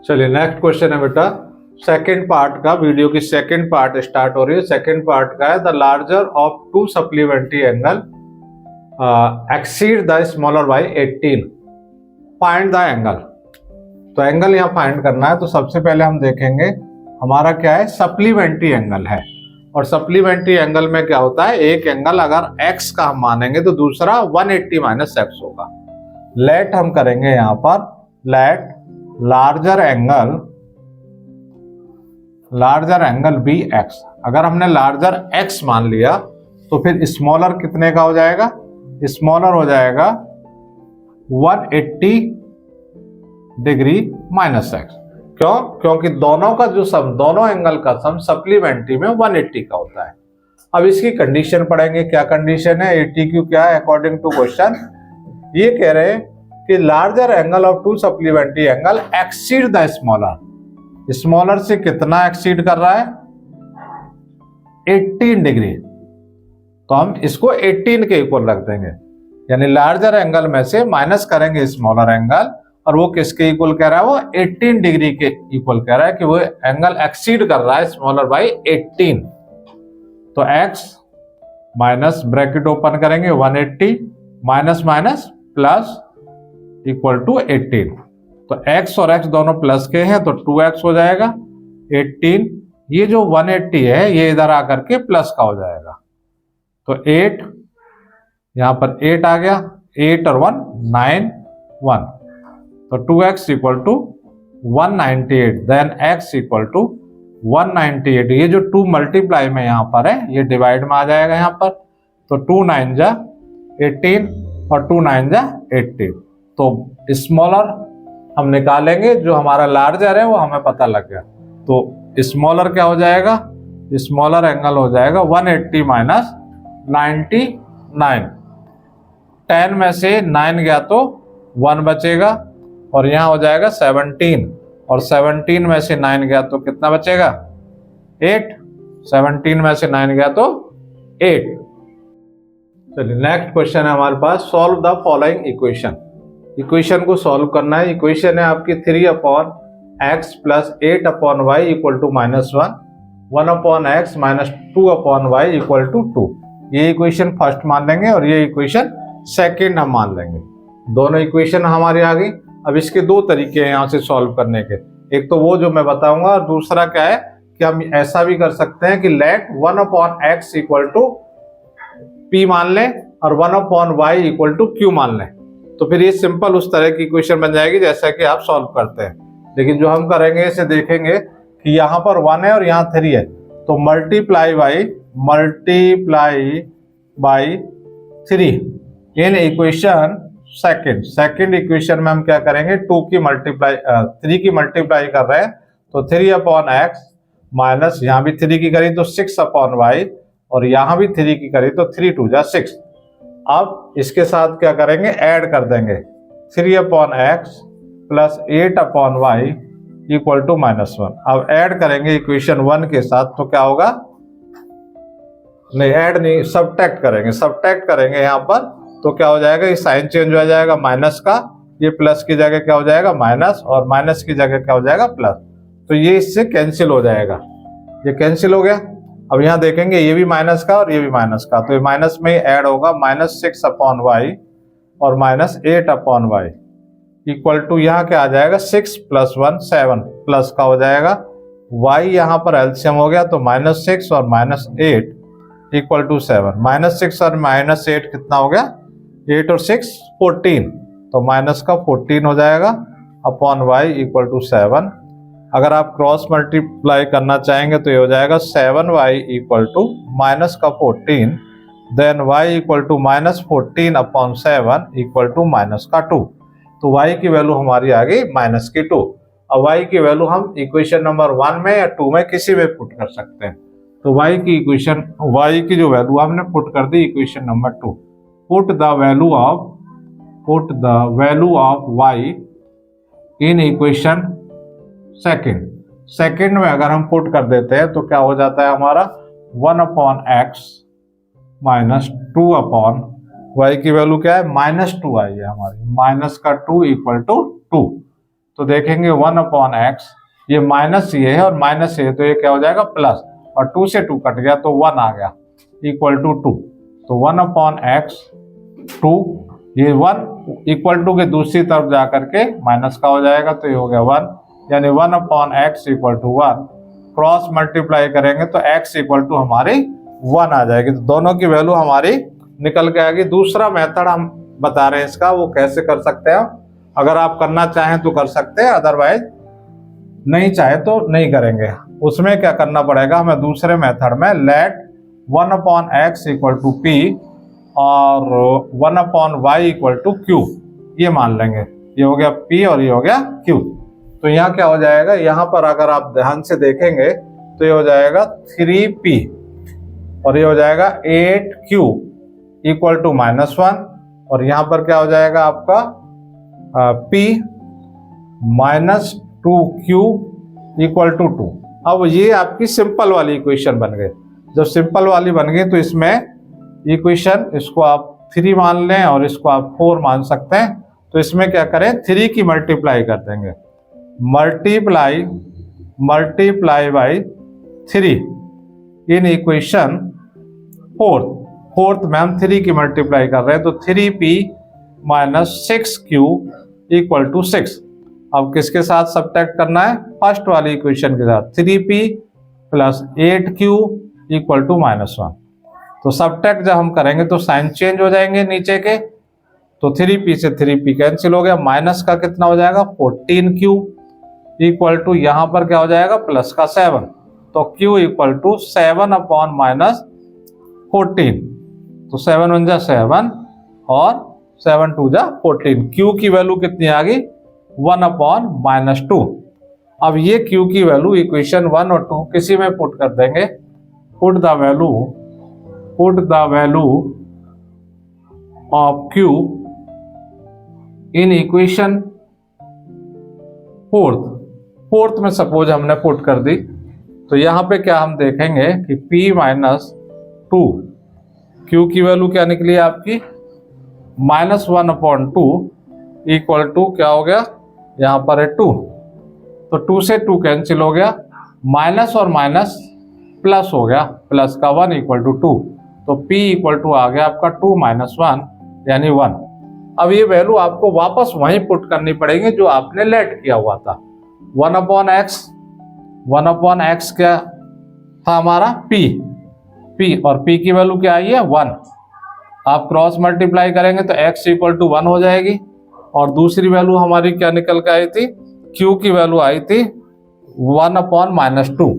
चलिए next question है बेटा, सेकंड पार्ट का, वीडियो की सेकंड पार्ट स्टार्ट हो रही है। सेकंड पार्ट का है the larger of to supplementary angle exceed the smaller by 18, find the angle. तो एंगल यहाँ फाइंड करना है। तो सबसे पहले हम देखेंगे हमारा क्या है, सप्लीमेंट्री एंगल है। और सप्लीमेंट्री एंगल में क्या होता है, एक एंगल अगर x का हम मानेंगे तो दूसरा 180 माइनस एक्स होगा। लेट हम करेंगे यहां पर, let larger angle be X. अगर हमने लार्जर x मान लिया तो फिर स्मॉलर कितने का हो जाएगा, स्मॉलर हो जाएगा 180 डिग्री माइनस एक्स। क्यों? क्योंकि दोनों का जो सम, दोनों एंगल का सम सप्लीमेंट्री में 180 का होता है। अब इसकी कंडीशन पढ़ेंगे, क्या कंडीशन है, ATQ क्या है अकॉर्डिंग टू क्वेश्चन। ये कह रहे हैं कि larger angle of to supplementary angle exceed the smaller. Smaller से कितना एक्सीड कर रहा है, 18 डिग्री। तो हम इसको 18 के इक्वल रख देंगे, यानी लार्जर एंगल में से माइनस करेंगे स्मॉलर एंगल, और वो किसके इक्वल कह रहा है, वो 18 डिग्री के इक्वल कह रहा है कि वो एंगल एक्सीड कर रहा है स्मॉलर बाय 18। तो x माइनस ब्रैकेट ओपन करेंगे 180 minus minus plus equal to 18। तो x और x दोनों प्लस के हैं तो 2x हो जाएगा 18। ये जो 180 है ये इधर आकर के प्लस का हो जाएगा। तो 8 यहां पर 8 आ गया, 8 और 1 9 1। तो 2x equal to 198, then x equal to 198। ये जो 2 मल्टीप्लाई में यहाँ पर है ये डिवाइड में आ जाएगा यहाँ पर। तो 2 9 जा 18 और 2 9 जा 18। तो स्मॉलर हम निकालेंगे, जो हमारा लार्जर है वो हमें पता लग गया। तो स्मॉलर क्या हो जाएगा, स्मॉलर एंगल हो जाएगा 180 माइनस 99। 10 में से 9 गया तो 1 बचेगा, और यहाँ हो जाएगा 17, और 17 में से 9 गया तो कितना बचेगा, 8। 17 में से 9 गया तो 8। चलिए नेक्स्ट क्वेश्चन है हमारे पास, solve the following equation. Equation को सॉल्व करना है। इक्वेशन है आपकी 3/x plus 8/y equal to -1, 1/x minus 2/y equal to 2। ये इक्वेशन फर्स्ट मान लेंगे और ये इक्वेशन सेकेंड हम मान लेंगे। दोनों इक्वेशन हमारे आ गई। अब इसके दो तरीके हैं यहाँ से सॉल्व करने के, एक तो वो जो मैं बताऊंगा, और दूसरा क्या है कि हम ऐसा भी कर सकते हैं कि late 1/x equal to p मान लें और 1/y इक्वल टू q मान लें। तो फिर ये सिंपल उस तरह की इक्वेशन बन जाएगी जैसा कि आप सॉल्व करते हैं। लेकिन जो हम करेंगे इसे देखेंगे कि यहाँ पर 1 है और यहाँ 3 है, तो multiply by 3 in equation second equation में हम क्या करेंगे, 3 की मल्टीप्लाई कर रहे हैं तो 3/x माइनस यहाँ भी 3 की करी तो 6/y, और यहाँ भी 3 की करी तो 3 2 जा 6। अब इसके साथ क्या करेंगे, ऐड कर देंगे 3/x plus 8/y equal to -1। अब ऐड करेंगे इक्वेशन 1 के साथ तो क्या होगा, नहीं ऐड नहीं, सब्ट्रैक्ट करेंगे यहाँ पर। तो क्या हो जाएगा, ये साइन चेंज हो जाएगा माइनस का, ये प्लस की जगह क्या हो जाएगा माइनस, और माइनस की जगह क्या हो जाएगा प्लस। तो ये इससे कैंसिल हो जाएगा, ये कैंसिल हो गया। अब यहाँ देखेंगे ये भी माइनस का और ये भी माइनस का, तो ये माइनस में ही ऐड होगा -6/y और -8/y इक्वल टू यहाँ क्या आ जाएगा 6 + 1 7 प्लस का हो जाएगा। y यहाँ पर एलसीएम हो गया तो -6 और -8 इक्वल टू 7। -6 और -8 कितना हो गया, 8 और 6 14, तो माइनस का 14 हो जाएगा अपॉन y इक्वल टू 7। अगर आप क्रॉस मल्टीप्लाई करना चाहेंगे तो ये हो जाएगा 7y इक्वल टू माइनस का 14, then y equal to -14 upon 7 equal to minus का 2। तो y की वैल्यू हमारी आ गई -2। अब y की वैल्यू हम इक्वेशन नंबर 1 में या 2 में किसी में पुट कर सकते हैं। तो y की जो वैल्यू हमने पुट कर the equation number 2। Put the value of y in equation second में अगर हम पुट कर देते हैं तो क्या हो जाता है हमारा 1/x माइनस 2/y की वैल्यू क्या है -2 आई है हमारी, -2 इक्वल टू 2। तो देखेंगे 1/x, ये माइनस ये है और माइनस ये, तो ये क्या हो जाएगा प्लस, और 2 से 2 कट गया तो 1 आ गया इक्वल टू 2। तो 1/x 2, ये 1 इक्वल टू के दूसरी तरफ जा करके माइनस का हो जाएगा, तो ये हो गया 1, यानी 1/x equal to 1। Cross multiply करेंगे तो x इक्वल टू हमारी 1 आ जाएगी। तो दोनों की वैल्यू हमारी निकल के आएगी। दूसरा मेथड हम बता रहे हैं इसका, वो कैसे कर सकते हैं। अगर आप करना चाहें तो कर सकते हैं, अदरवाइज नहीं चाहे तो नहीं करेंगे। उसमें क्या करना पड़ेगा हमें, दूसरे मेथड में late 1/x equal to p और 1/y इक्वल टू q, ये मान लेंगे। ये हो गया p और ये हो गया q। तो यहाँ क्या हो जाएगा, यहाँ पर अगर आप ध्यान से देखेंगे तो ये हो जाएगा 3p और ये हो जाएगा 8q इक्वल टू -1, और यहाँ पर क्या हो जाएगा आपका p -2q इक्वल टू 2। अब ये आपकी सिंपल वाली इक्वेशन बन गई। जब सिंपल वाली बन गई तो इसमें इक्वेशन, इसको आप 3 मान लें और इसको आप 4 मान सकते हैं। तो इसमें क्या करें, 3 की मल्टीप्लाई कर देंगे, multiply by 3 in equation fourth में हम 3 की मल्टीप्लाई कर रहे हैं, तो 3p -6q इक्वल टू 6। अब किसके साथ सब्ट्रैक्ट करना है, फर्स्ट वाली इक्वेशन के साथ, 3p + 8q इक्वल टू -1। तो सब्ट्रैक्ट जब हम करेंगे तो साइन चेंज हो जाएंगे नीचे के, तो 3p से 3p कैंसिल हो गया, माइनस का कितना हो जाएगा 14q इक्वल टू, यहाँ पर क्या हो जाएगा प्लस का 7, तो q इक्वल टू 7/-14। तो 7 1 जा 7 और 7 2 जा 14। q की वैल्यू कितनी आ गई 1/-2। अब ये q की वैल्यू इक्वेशन 1 और 2 किसी में पुट कर देंगे। Put the value of q in equation fourth में सपोज हमने पुट कर दी, तो यहाँ पे क्या हम देखेंगे कि p -2, q की वैल्यू क्या निकली आपकी -1/2 इक्वल टू क्या हो गया, यहाँ पर है 2, तो 2 से 2 कैंसिल हो गया, माइनस और माइनस प्लस हो गया, प्लस का 1 इक्वल टू 2, तो p इक्वल टू आ गया आपका 2 - 1 यानी 1। अब ये वैल्यू आपको वापस वहीं पुट करनी पड़ेगी जो आपने लेट किया हुआ था। 1/x क्या था हमारा p, और p की वैल्यू क्या आई है 1। आप क्रॉस मल्टीप्लाई करेंगे तो x इक्वल टू 1 हो जाएगी, और दूसरी वैल्यू हमारी क्या निकल के आई थी, q की वैल्यू आई थी 1/-2।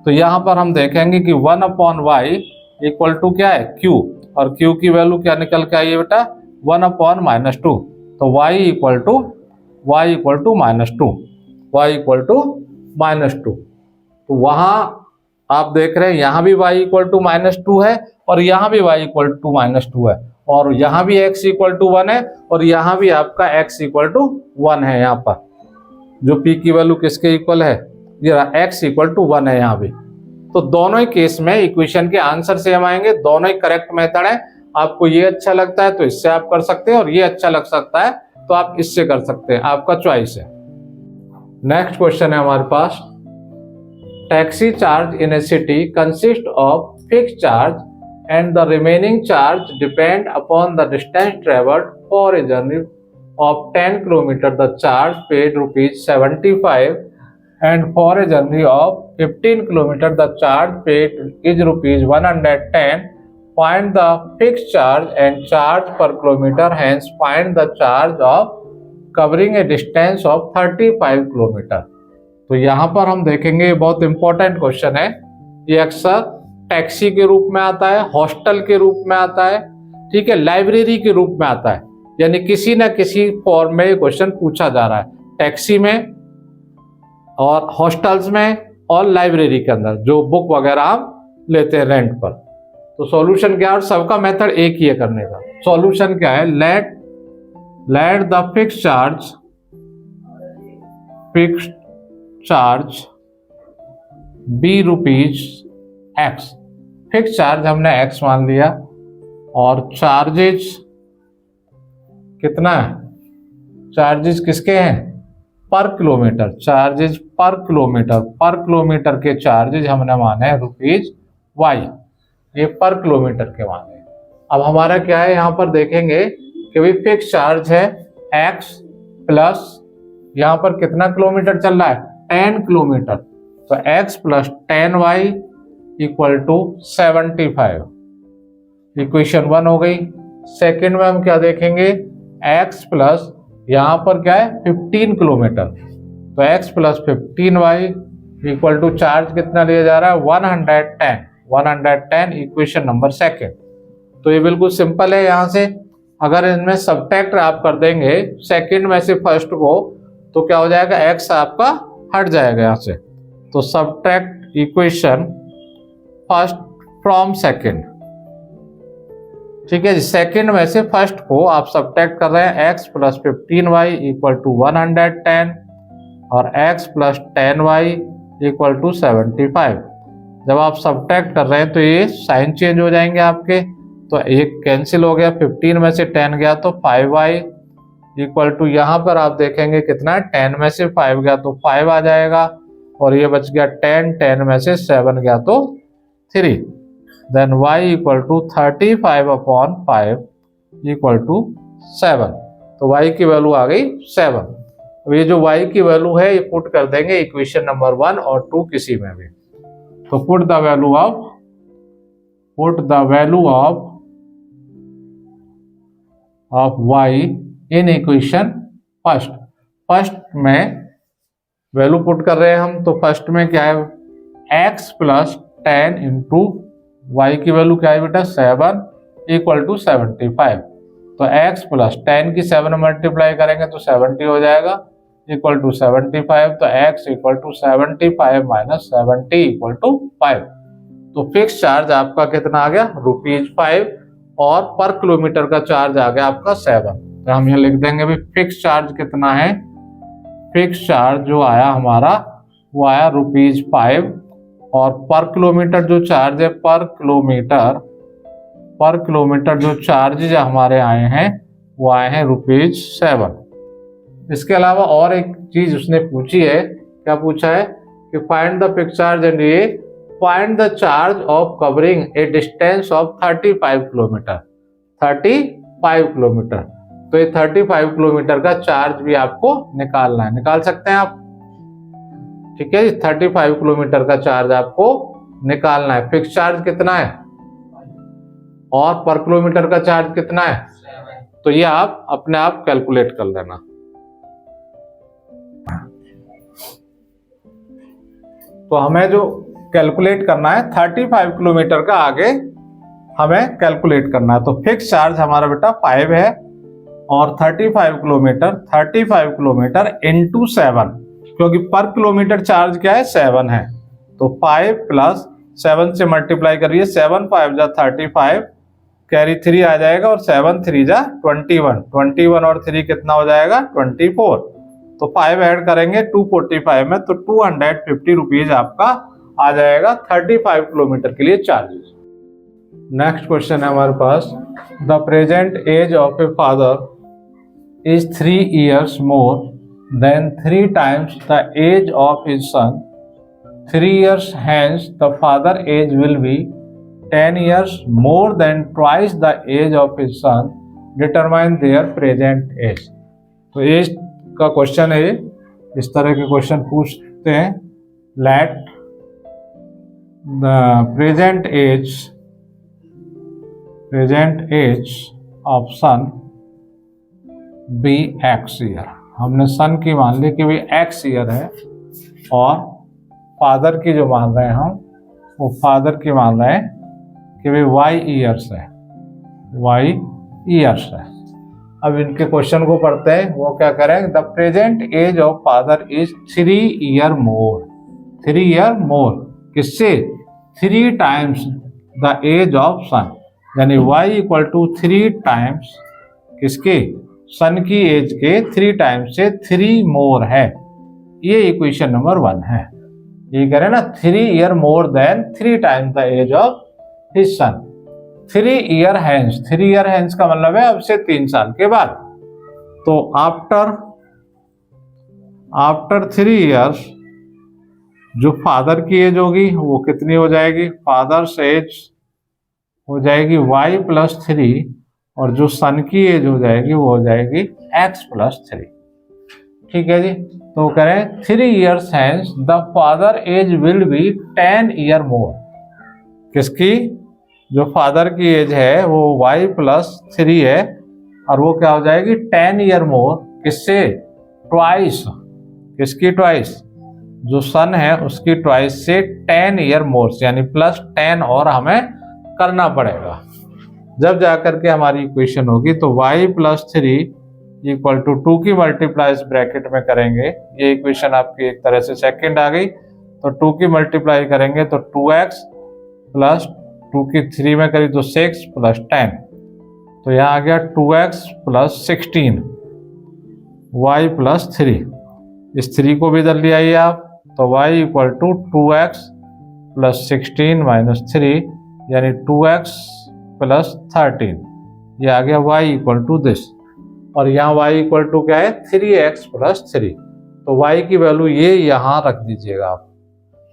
तो यहाँ पर हम देखेंगे कि 1/y इक्वल टू क्या है q, और q की वैल्यू क्या निकल के आई है बेटा 1/-2, तो y इक्वल टू -2। तो वहाँ आप देख रहे हैं यहाँ भी y इक्वल टू -2 है और यहाँ भी y इक्वल टू -2 है, और यहाँ भी x इक्वल टू 1 है और यहाँ भी आपका x इक्वल टू 1 है। यहाँ पर जो p की वैल्यू किसके इक्वल है, ये x इक्वल टू 1 है यहाँ भी। तो दोनों ही केस में इक्वेशन के आंसर सेम आएंगे, दोनों ही करेक्ट मेथड है। आपको ये अच्छा लगता है तो इससे आप कर सकते हैं, और ये अच्छा लग सकता है तो आप इससे कर सकते हैं, आपका चॉइस है। नेक्स्ट क्वेश्चन है हमारे पास, taxi charge in a city consist of fixed charge and the remaining charge depend upon the distance traveled for a journey of 10 km. The charge paid ₹75, and for a journey of 15 km the charge paid is ₹110. Find the fixed charge and charge per kilometer. Hence find the charge of covering a distance of 35 km. तो यहाँ पर हम देखेंगे, बहुत important question है। ये अक्सर taxi के रूप में आता है, हॉस्टल के रूप में आता है, ठीक है, लाइब्रेरी के रूप में आता है, यानी किसी न किसी फॉर्म में क्वेश्चन पूछा जा रहा है, टैक्सी में और हॉस्टल्स में और लाइब्रेरी के अंदर जो बुक वगैरह हम लेते हैं रेंट पर। तो सॉल्यूशन क्या है, और सबका मेथड एक ही है करने का। सॉल्यूशन क्या है, let the fixed charge be ₹x। Fix charge हमने x मान लिया, और चार्जेस कितना है, चार्जेस किसके हैं पर किलोमीटर, चार्जेज पर किलोमीटर के चार्जेज हमने माने रुपीज वाई, ये पर किलोमीटर के माने। अब हमारा क्या है यहाँ पर देखेंगे कि भाई फिक्स चार्ज है x प्लस यहाँ पर कितना किलोमीटर चल रहा है 10 किलोमीटर, तो x plus 10y equal to 75, equation 1 हो गई। सेकेंड में हम क्या देखेंगे x प्लस यहाँ पर क्या है 15 किलोमीटर, तो x plus 15y equal to charge कितना लिया जा रहा है 110 इक्वेशन नंबर सेकेंड। तो ये बिल्कुल सिंपल है। यहाँ से अगर इनमें सब्ट्रैक्ट आप कर देंगे सेकंड में से फर्स्ट को तो क्या हो जाएगा x आपका हट जाएगा यहाँ से, तो subtract equation first from second, ठीक है जी। सेकंड में से फर्स्ट को आप सब्ट्रैक्ट कर रहे हैं x plus 15y equal to 110 और x plus 10y equal to 75। जब आप सब्ट्रैक्ट कर रहे हैं तो ये साइन चेंज हो जाएंगे आपके, तो एक कैंसिल हो गया, 15 में से 10 गया तो 5y इक्वल टू यहाँ पर आप देखेंगे कितना है 10 में से 5 गया तो 5 आ जाएगा, और ये बच गया 10 में से 7 गया तो 3, then y equal to 35/5 equal to 7, तो y की वैल्यू आ गई 7। अब ये जो y की वैल्यू है ये पुट कर देंगे इक्वेशन नंबर 1 और 2 किसी में भी, तो put the value of y in equation first में वैल्यू पुट कर रहे हैं हम, तो फर्स्ट में क्या है x प्लस 10 इंटू वाई की वैल्यू क्या है बेटा 7 इक्वल टू 75, तो x प्लस 10 की 7 मल्टीप्लाई करेंगे तो 70 हो जाएगा इक्वल टू 75, तो x equal to 75 minus 70 equal to 5, तो फिक्स चार्ज आपका कितना आ गया ₹5 और पर किलोमीटर का चार्ज आ गया आपका 7। तो हम यहाँ लिख देंगे भी फिक्स चार्ज कितना है, फिक्स चार्ज जो आया हमारा वो आया ₹5 और पर किलोमीटर जो चार्ज है पर किलोमीटर जो चार्जेज हमारे आए हैं वो आए हैं ₹7। इसके अलावा और एक चीज उसने पूछी है, क्या पूछा है कि find the fix charge and ये find the charge of covering a distance of 35 kilometre, 35 kilometre, तो ये 35 किलोमीटर का चार्ज भी आपको निकालना है, निकाल सकते हैं आप, ठीक है। 35 किलोमीटर का चार्ज आपको निकालना है। फिक्स चार्ज कितना है और पर किलोमीटर का चार्ज कितना है, तो ये आप अपने आप कैलकुलेट कर लेना। तो हमें जो कैलकुलेट करना है 35 किलोमीटर का आगे हमें कैलकुलेट करना है, तो फिक्स चार्ज हमारा बेटा 5 है और 35 किलोमीटर इंटू 7, क्योंकि पर किलोमीटर चार्ज क्या है 7 है, तो 5 प्लस 7 से मल्टीप्लाई करिए, 7 5 जा 35, कैरी 3 आ जाएगा और 7 3 जा 21 और 3 कितना हो जाएगा 24, तो 5 ऐड करेंगे 245 में, तो 250 रुपीज आपका आ जाएगा 35 किलोमीटर के लिए चार्जेस। नेक्स्ट क्वेश्चन है हमारे पास, the present age of a father is 3 years more than 3 times the age of his son. 3 years hence the father age will be 10 years more than twice the age of his son. Determine their present age. तो age का question है, इस तरह के question पूछते हैं। Let the present age of son be X year, हमने son की मान ली कि भी एक्स ईयर है, और फादर की जो मान रहे हैं हम वो फादर की मान रहे हैं कि भाई वाई ईयर्स है। अब इनके क्वेश्चन को पढ़ते हैं, वो क्या करें, the present age of father is 3 year मोर, किससे 3 times the age of son, यानी y इक्वल टू 3 times किसके सन की एज के 3 times से 3 मोर है, ये इक्वेशन नंबर 1 है। ये कह रहे हैं ना 3 year more than 3 times the age of his son, 3 year hence का मतलब है अब से 3 साल के बाद। तो आफ्टर आफ्टर 3 ईयर्स जो फादर की एज होगी वो कितनी हो जाएगी, फादर्स एज हो जाएगी y+3 और जो सन की एज हो जाएगी वो हो जाएगी x+3। ठीक है जी। तो करें 3 years hence the father age will be 10 year more. किसकी, जो फादर की एज है वो y+3 है और वो क्या हो जाएगी 10 ईयर मोर। किससे, ट्वाइस। किसकी ट्वाइस, जो सन है उसकी ट्वाइस से 10 ईयर मोर यानी +10 और हमें करना पड़ेगा। जब जाकर के हमारी इक्वेशन होगी तो y+3 = 2 की मल्टीप्लाई इस ब्रैकेट में करेंगे, ये इक्वेशन आपकी एक तरह से सेकंड आ गई। तो 2 की मल्टीप्लाई करेंगे तो 2x प्लस 2 की 3 में करी तो 6 + 10, तो यहाँ आ गया 2x + 16 y+3। इस 3 को भी इधर ले आइए आप, तो y = 2x + 16 - 3 यानी 2x + 13, ये आ गया y = दिस। और यहाँ y = क्या है 3x + 3, तो y की वैल्यू ये यहाँ रख दीजिएगा आप।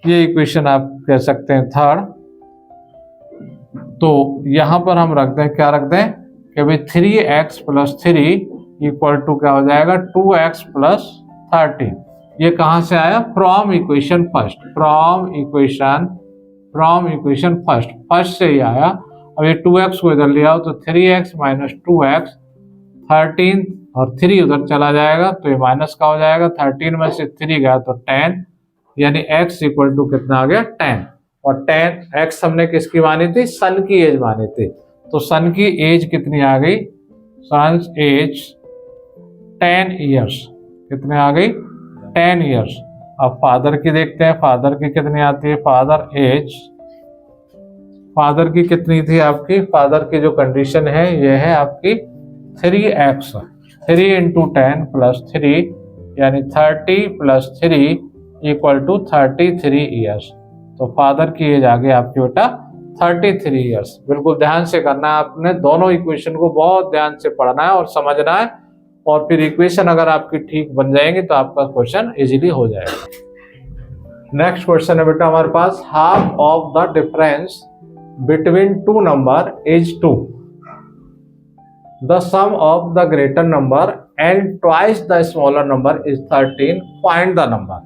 ये इक्वेशन आप कह सकते हैं थर्ड। तो यहाँ पर हम रख दें, क्या रख दें कि भाई 3x + 3 = क्या हो जाएगा 2x + 13। ये कहाँ से आया, from equation first, from equation first से ही आया। अब ये 2x को इधर ले आओ तो 3x - 2x 13 और 3 उधर चला जाएगा तो ये माइनस का हो जाएगा, 13 में से 3 गया तो 10 यानी x = कितना आ गया 10। और 10x हमने किसकी मानी थी, सन की एज मानी थी, तो सन की एज कितनी आ गई, सन्स एज 10 ईयर्स, कितने आ गई 10 ईयर्स। अब फादर की देखते हैं, फादर की कितनी आती है, फादर की कितनी थी आपकी, फादर की जो कंडीशन है ये है आपकी 3x, 3 × 10 + 3 यानी 30 + 3 = 33 ईयर्स। तो फादर की एज आ गई आपकी बेटा 33 ईयर्स। बिल्कुल ध्यान से करना है आपने, दोनों इक्वेशन को बहुत ध्यान से पढ़ना है और समझना है, और फिर इक्वेशन अगर आपकी ठीक बन जाएंगी तो आपका क्वेश्चन इजीली हो जाएगा। नेक्स्ट क्वेश्चन है बेटा हमारे पास, half of the difference between 2 number is 2, the sum of the greater number and twice the smaller number is 13, find the number.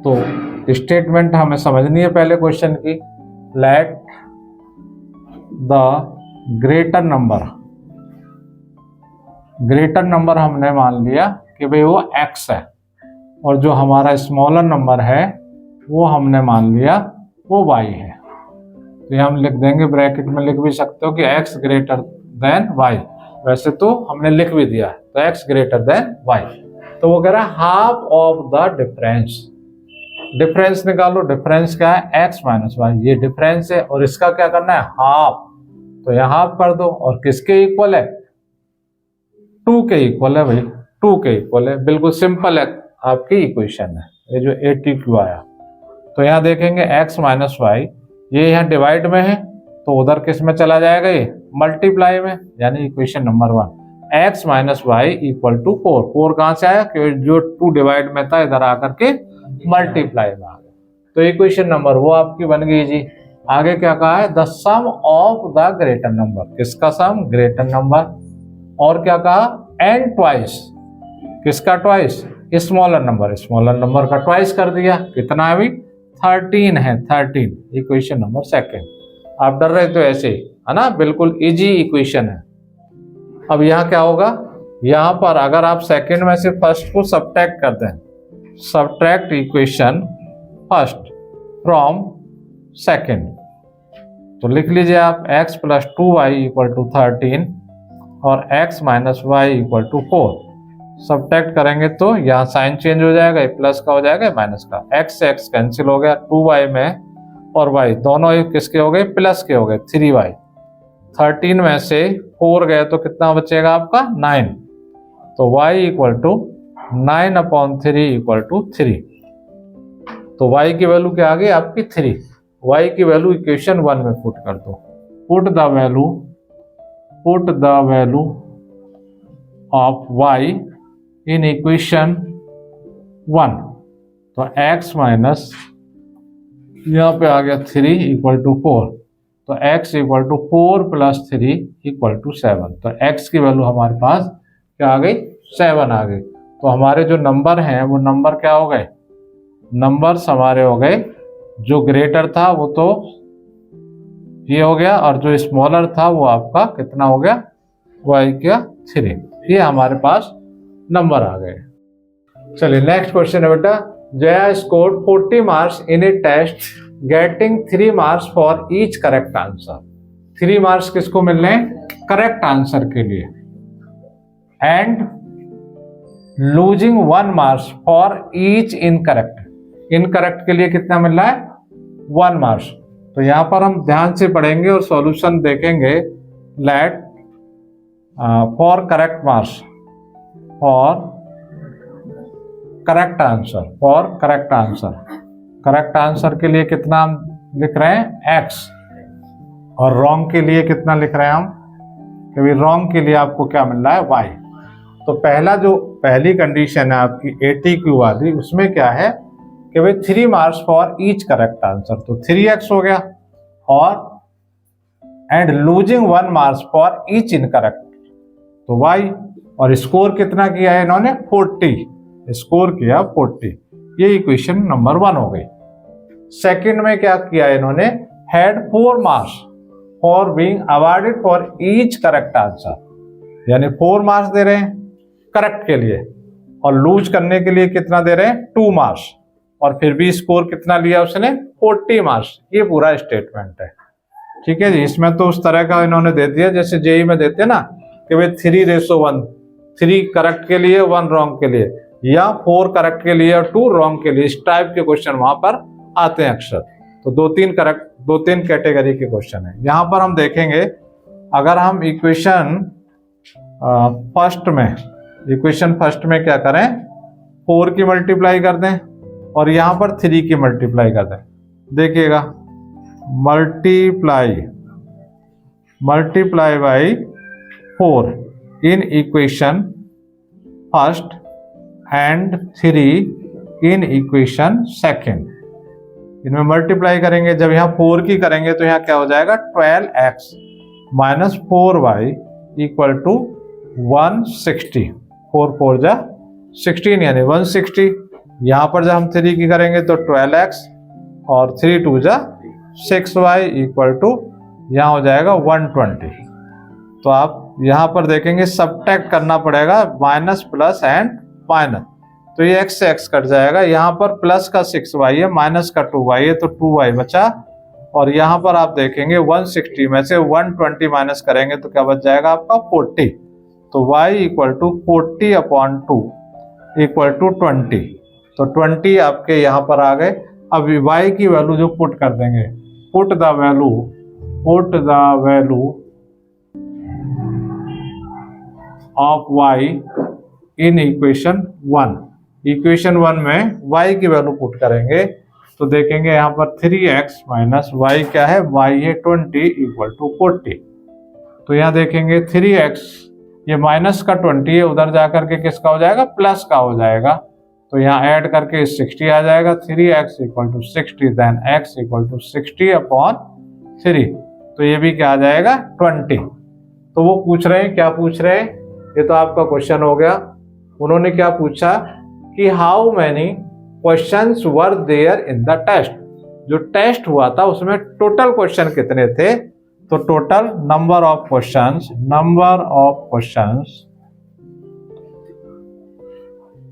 तो स्टेटमेंट हमें समझनी है पहले क्वेश्चन की। लेट द ग्रेटर नंबर हमने मान लिया कि भाई वो x है, और जो हमारा स्मॉलर नंबर है वो हमने मान लिया वो y है। तो ये हम लिख देंगे, ब्रैकेट में लिख भी सकते हो कि x > y, वैसे तो हमने लिख भी दिया है, तो x > y। तो वो कह रहा है हाफ ऑफ द डिफरेंस निकालो। डिफरेंस क्या है, x - y, ये डिफरेंस है और इसका क्या करना है हाफ, तो यहाँ हाफ कर दो। और किसके इक्वल है, 2 के इक्वल है भाई, 2 के इक्वल है, बिल्कुल सिंपल है आपकी इक्वेशन है। ये जो 82 आया, तो यहाँ देखेंगे x - y, ये यहाँ डिवाइड में है तो उधर किस में चला जाएगा, ये मल्टीप्लाई में, यानी इक्वेशन नंबर 1 x - y = 4। 4 कहाँ से आया, क्योंकि जो 2 डिवाइड में था इधर आकर के मल्टीप्लाई में आ गया। तो इक्वेशन नंबर वो आपकी बन गई जी। आगे क्या कहा है, the sum of the greater number, किसका सम, ग्रेटर नंबर, और क्या कहा एंड ट्वाइस, किसका ट्वाइस, स्मॉलर नंबर का ट्वाइस कर दिया। कितना है अभी 13 है, 13, इक्वेशन नंबर सेकंड। आप डर रहे तो ऐसे है ना, बिल्कुल इजी इक्वेशन है। अब यहाँ क्या होगा, यहाँ पर अगर आप सेकंड में से फर्स्ट को सब्ट्रैक्ट कर दें, subtract equation first from second, तो लिख लीजिए आप x + 2y = 13 और x - y = 4। सब्ट्रैक्ट करेंगे तो यहाँ साइन चेंज हो जाएगा, प्लस का हो जाएगा माइनस का, x से x कैंसिल हो गया, 2y में और y दोनों किसके हो गए, प्लस के हो गए, 3y। 13 में से 4 गए तो कितना बचेगा आपका 9, तो y = 9/3 = 3। तो y की वैल्यू क्या आ गई आपकी 3। y की वैल्यू इक्वेशन 1 में पुट कर दो। Put the value of y in equation 1, तो x माइनस यहाँ पे आ गया 3 इक्वल टू 4, तो x equal to 4 plus 3 equal to 7। तो x की वैल्यू हमारे पास क्या आ गई, 7 आ गई। तो हमारे जो नंबर हैं वो नंबर क्या हो गए, नंबर्स हमारे हो गए, जो ग्रेटर था वो तो ये हो गया, और जो स्मॉलर था वो आपका कितना हो गया, वो आई क्या 3। ये हमारे पास नंबर आ गए। चलिए नेक्स्ट क्वेश्चन है बेटा, Jaya scored 40 marks in a test getting 3 marks for each correct answer. 3 marks किसको मिल रहे हैं, करेक्ट आंसर के लिए, and losing 1 marks for each incorrect. Incorrect के लिए कितना मिल रहा है, 1 मार्क्स। तो यहां पर हम ध्यान से पढ़ेंगे और सॉल्यूशन देखेंगे। Let for correct marks, for correct answer, for correct answer, correct answer के लिए कितना हम लिख रहे हैं x, और रॉन्ग के लिए कितना लिख रहे हैं हम, कि रॉन्ग के लिए आपको क्या मिल रहा है y। तो पहली कंडीशन है आपकी ATQ वाली, उसमें क्या है कि भाई 3 marks for each correct answer, तो 3x हो गया, और and losing 1 marks for each incorrect, तो y, और स्कोर कितना किया है इन्होंने 40, स्कोर किया 40। ये इक्वेशन नंबर 1 हो गई। सेकंड में क्या किया इन्होंने, had 4 marks for being awarded for each correct answer, यानी 4 मार्क्स दे रहे हैं करेक्ट के लिए, और लूज करने के लिए कितना दे रहे हैं 2 मार्क्स, और फिर भी स्कोर कितना लिया उसने 40 मार्क्स। ये पूरा स्टेटमेंट है, ठीक है जी। इसमें तो उस तरह का इन्होंने दे दिया जैसे जेई में देते हैं ना, कि भाई 3:1, 3 करेक्ट के लिए 1 रॉन्ग के लिए, या 4 करेक्ट के लिए और 2 रॉन्ग के लिए, इस टाइप के क्वेश्चन वहां पर आते हैं अक्सर। तो 2-3 कैटेगरी के क्वेश्चन है। यहां पर हम देखेंगे, अगर हम इक्वेशन फर्स्ट में क्या करें, 4 की मल्टीप्लाई कर दें और यहां पर 3 की मल्टीप्लाई कर दें। देखिएगा, multiply by 4 in equation first and 3 in equation second. इनमें मल्टीप्लाई करेंगे, जब यहाँ 4 की करेंगे तो यहाँ क्या हो जाएगा 12x minus 4y equal to 160। 4 4 जा 16 यानी 160। यहाँ पर जब हम 3 की करेंगे तो 12x और 3 2 जा 6y इक्वल टू यहाँ हो जाएगा 120। तो आप यहाँ पर देखेंगे सबट्रैक्ट करना पड़ेगा, माइनस प्लस एंड माइनस, तो ये x से x कट जाएगा। यहाँ पर प्लस का 6y है, माइनस का 2y है, तो 2y बचा, और यहाँ पर आप देखेंगे 160 में से 120 माइनस करेंगे तो क्या बच जाएगा आपका 40। तो y equal to 40/2 equal to 20, तो 20 आपके यहाँ पर आ गए। अब y की वैल्यू जो पुट कर देंगे, put the value of y in equation 1। Equation 1 में y की वैल्यू पुट करेंगे तो देखेंगे यहाँ पर 3x माइनस y क्या है, y है 20 इक्वल टू 40। तो यहाँ देखेंगे 3x, ये माइनस का 20 है, उधर जाकर के किसका हो जाएगा, प्लस का हो जाएगा, तो यहाँ ऐड करके 60 आ जाएगा। 3x equal to 60, then x equal to 60/3, तो ये भी क्या आ जाएगा 20। तो वो पूछ रहे हैं, क्या पूछ रहे हैं, ये तो आपका क्वेश्चन हो गया। उन्होंने क्या पूछा कि how many questions were there in the test. जो टेस्ट हुआ था उसमें टोटल क्वेश्चन कितने थे, तो total number of questions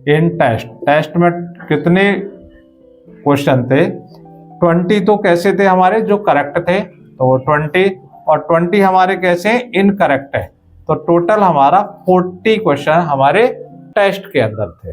in test में कितने क्वेश्चन थे, 20 तो कैसे थे हमारे जो करेक्ट थे, तो 20, और 20 हमारे कैसे इनकरेक्ट है, तो टोटल हमारा 40 क्वेश्चन हमारे टेस्ट के अंदर थे।